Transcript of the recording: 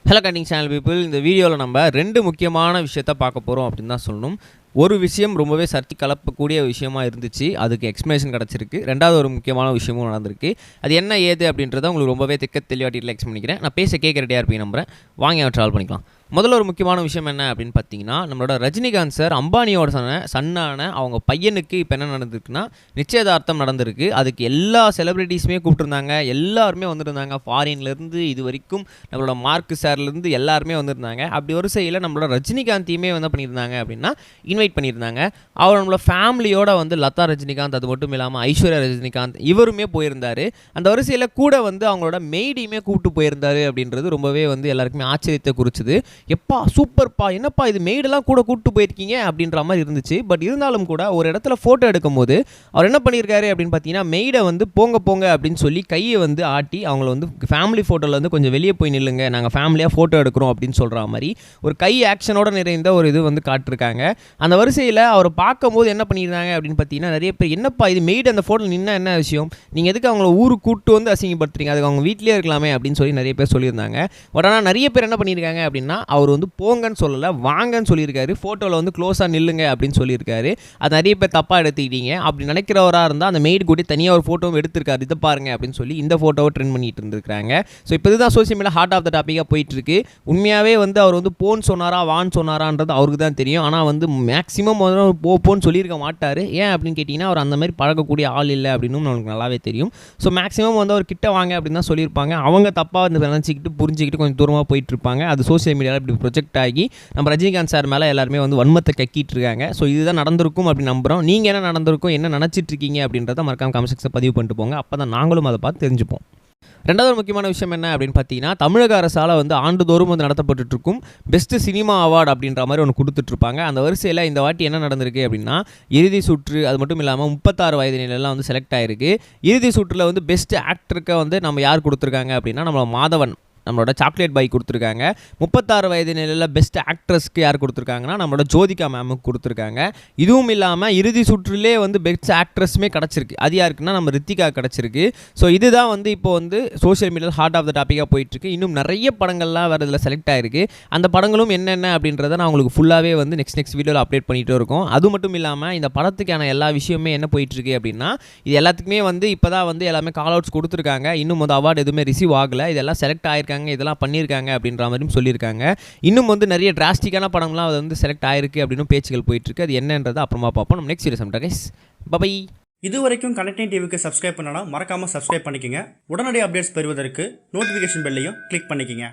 Hello கண்டிங் channel people, இந்த வீடியோவில் நம்ம 2 முக்கியமான விஷயத்த பார்க்க போகிறோம் அப்படின்னு தான் சொல்லணும். ஒரு விஷயம் ரொம்பவே சர்ச்சை கலப்பக்கூடிய விஷயமா இருந்துச்சு, அதுக்கு எக்ஸ்ப்ளனேஷன் கிடச்சிருக்கு. ரெண்டாவது ஒரு முக்கியமான விஷயமும் நடந்திருக்கு. அது என்ன ஏது அப்படின்றத உங்களுக்கு ரொம்பவே தெளிவாக டீட்டெயில் எக்ஸ்பிளைன் பண்ணிக்கிறேன். நான் பேச கேட்க ரெடியாக இருப்பீங்க நம்புறேன். வாங்க ட்ராவல் பண்ணிக்கலாம். முதல்ல ஒரு முக்கியமான விஷயம் என்ன அப்படின்னு பார்த்தீங்கன்னா, நம்மளோட ரஜினிகாந்த் சார் அம்பானியோட சன்னான அவங்க பையனுக்கு இப்போ என்ன நடந்திருக்குன்னா, நிச்சயதார்த்தம் நடந்திருக்கு. அதுக்கு எல்லா செலிபிரிட்டிஸுமே கூப்பிட்டுருந்தாங்க, எல்லாருமே வந்துருந்தாங்க. ஃபாரின்லேருந்து இது வரைக்கும் நம்மளோட மார்க் சார்லேருந்து எல்லாருமே வந்திருந்தாங்க. அப்படி ஒரு செயலில் நம்மளோட ரஜினிகாந்தையுமே என்ன பண்ணியிருந்தாங்க அப்படின்னா இன்வைட் பண்ணியிருந்தாங்க. அவர் நம்மளோட ஃபேமிலியோட வந்து லதா ரஜினிகாந்த், அது மட்டும் இல்லாமல் ஐஸ்வர்யா ரஜினிகாந்த் இவருமே போயிருந்தார். அந்த வரிசையில் கூட வந்து அவங்களோட மெய்டியுமே கூப்பிட்டு போயிருந்தார் அப்படின்றது ரொம்பவே வந்து எல்லாருக்குமே ஆச்சரியத்தை குறிச்சுது. எப்பா சூப்பர்ப்பா, என்னப்பா இது மெய்டெல்லாம் கூட கூப்பிட்டு போயிருக்கீங்க அப்படின்ற மாதிரி இருந்துச்சு. பட் இருந்தாலும் கூட ஒரு இடத்துல ஃபோட்டோ எடுக்கும் போது அவர் என்ன பண்ணியிருக்காரு அப்படின்னு பார்த்தீங்கன்னா, மெய்டை வந்து போங்க போங்க அப்படின்னு சொல்லி கையை வந்து ஆட்டி அவங்கள வந்து ஃபேமிலி ஃபோட்டோவில் வந்து கொஞ்சம் வெளியே போய் நில்லுங்க, நாங்கள் ஃபேமிலியாக ஃபோட்டோ எடுக்கிறோம் அப்படின்னு சொல்கிற மாதிரி ஒரு கை ஆக்ஷனோட நிறைந்த ஒரு இது வந்து காட்டிருக்காங்க. அந்த வரிசையில் அவரை பார்க்கும்போது என்ன பண்ணியிருந்தாங்க அப்படின்னு பார்த்தீங்கன்னா, நிறைய பேர் என்னப்பா இது மெய்டு அந்த ஃபோட்டோவில் நின்னா என்ன விஷயம், நீங்கள் எதுக்கு அவங்கள ஊருக்கு கூப்பிட்டு வந்து அசிங்கப்படுத்துறீங்க, அதுக்கு அவங்க வீட்டிலே இருக்கலாமே அப்படின்னு சொல்லி நிறைய பேர் சொல்லியிருந்தாங்க. பட் ஆனால் நிறைய பேர் என்ன பண்ணியிருக்காங்க அப்படின்னா, அவர் வந்து போங்கன்னு சொல்லலை, வாங்கன்னு சொல்லியிருக்காரு. ஃபோட்டோவில் வந்து க்ளோஸாக நில்லுங்க அப்படின்னு சொல்லியிருக்காரு. அது நிறைய பேர் தப்பாக எடுத்துக்கிட்டீங்க. அப்படி நினைக்கிறவராக இருந்தால் அந்த மெய்டு கூட தனியாக ஒரு ஃபோட்டோவும் எடுத்திருக்காரு, இதை பாருங்க அப்படின்னு சொல்லி இந்த ஃபோட்டோவை ட்ரெண்ட் பண்ணிட்டு இருந்திருக்காங்க. ஸோ இப்போ இதுதான் social media heart of the டாப்பிக்காக போயிட்டுருக்கு. உண்மையாகவே வந்து அவர் வந்து போன்னு சொன்னாரா வான்னு சொன்னாரான்றது அவருக்கு தான் தெரியும். ஆனால் வந்து மேக்ஸிமம் வந்து போன்னு சொல்லியிருக்க மாட்டார். ஏன் அப்படின்னு கேட்டிங்கன்னா, அவர் அந்த மாதிரி பழகக்கூடிய ஆள் இல்லை அப்படின்னு நம்மளுக்கு நல்லாவே தெரியும். ஸோ மேக்ஸிமம் வந்து அவர் கிட்ட வாங்க அப்படின்னு தான் சொல்லியிருப்பாங்க. அவங்க தப்பாக நினச்சிக்கிட்டு புரிஞ்சிக்கிட்டு கொஞ்சம் தூரமாக போயிட்டு இருப்பாங்க. அது சோசியல் மீடியாவில் இப்படி ப்ரொஜெக்ட் ஆகி நம்ம ரஜினிகாந்த் சார் மேலே எல்லாருமே வந்து வன்மத்தை கக்கிட்டு இருக்காங்க. ஸோ இதுதான் நடந்திருக்கும் அப்படின்னு நம்புகிறோம். நீங்கள் என்ன நடந்திருக்கும், என்ன நினச்சிட்டு இருக்கீங்க அப்படின்றத மறக்காம கமெண்ட் செக்ஷனில் பதிவு பண்ணிட்டு போங்க. அப்போ தான் நாங்களும் அதை பார்த்து தெரிஞ்சுப்போம். ரெண்டாவது முக்கியமான விஷயம் என்ன அப்படின்னு பார்த்தீங்கன்னா, தமிழக அரசால் வந்து ஆண்டுதோறும் வந்து நடத்தப்பட்டு இருக்கும் பெஸ்ட் சினிமா அவார்டு அப்படின்ற மாதிரி ஒன்று கொடுத்துட்ருப்பாங்க. அந்த வரிசையில் இந்த வாட்டி என்ன நடந்திருக்கு அப்படின்னா, இறுதி சுற்று, அது மட்டும் இல்லாமல் 36 வயது நிலையெல்லாம் வந்து செலக்ட் ஆகிருக்கு. இறுதி சுற்றில் வந்து பெஸ்ட் ஆக்டருக்கு வந்து நம்ம யார் கொடுத்துருக்காங்க அப்படின்னா, நம்மளோட மாதவன், நம்மளோட சாக்லேட் பாய் கொடுத்துருக்காங்க. 36 வயது நிலையில் பெஸ்ட் ஆக்ட்ரஸ்க்கு யார் கொடுத்துருக்காங்கன்னா, நம்மளோட ஜோதிகா மேமுக்கு கொடுத்துருக்காங்க. இதுவும் இல்லாமல் இறுதி சுற்றிலே வந்து பெஸ்ட் ஆக்ட்ரஸுமே கிடச்சிருக்கு. அது யாருக்குன்னா நம்ம ரித்திகா கிடச்சிருக்கு. ஸோ இதுதான் வந்து இப்போ வந்து சோஷியல் மீடியாவில் ஹார்ட் ஆஃப் த டாப்பிக்காக போயிட்டுருக்கு. இன்னும் நிறைய படங்கள்லாம் வேறு இதில் செலக்ட் ஆகிருக்கு. அந்த படங்களும் என்னென்ன அப்படின்றத நான் உங்களுக்கு ஃபுல்லாகவே வந்து நெக்ஸ்ட் வீடியோவில் அப்டேட் பண்ணிகிட்டு இருக்கோம். அது மட்டும் இல்லாமல் இந்த படத்துக்கான எல்லா விஷயமே என்ன போயிட்டுருக்கு அப்படின்னா, இது எல்லாத்துக்குமே வந்து இப்போ தான் வந்து எல்லாமே கால் அவுட்ஸ் கொடுத்துருக்காங்க. இன்னும் வந்து அவார்டு எதுவுமே ரிசீவ் ஆகலை. இதெல்லாம் செலக்ட் ஆகிருக்காங்க, இதெல்லாம் பண்ணியிருக்காங்க அப்படின்ற மாதிரியும் சொல்லியிருக்காங்க. இன்னும் வந்து நிறைய டிராஸ்டிக்கான படம்லாம் அது வந்து செலக்ட் ஆயிருக்கு அப்படின்னு பேச்சுகள் போயிட்டு இருக்கு. அது என்னன்றதை அப்புறமா பார்ப்போம். நம்ம நெக்ஸ்ட் வீடியோ சம்டா கைஸ், பை. இது வரைக்கும் கனெக்டிங் டிவிக்கு சப்ஸ்கிரைப் பண்ணனா மறக்காம சப்ஸ்கிரைப் பண்ணிக்கங்க. உடனடி அப்டேட்ஸ் பெறுவதற்கு நோட்டிஃபிகேஷன் பெல்லையும் கிளிக் பண்ணிக்கங்க.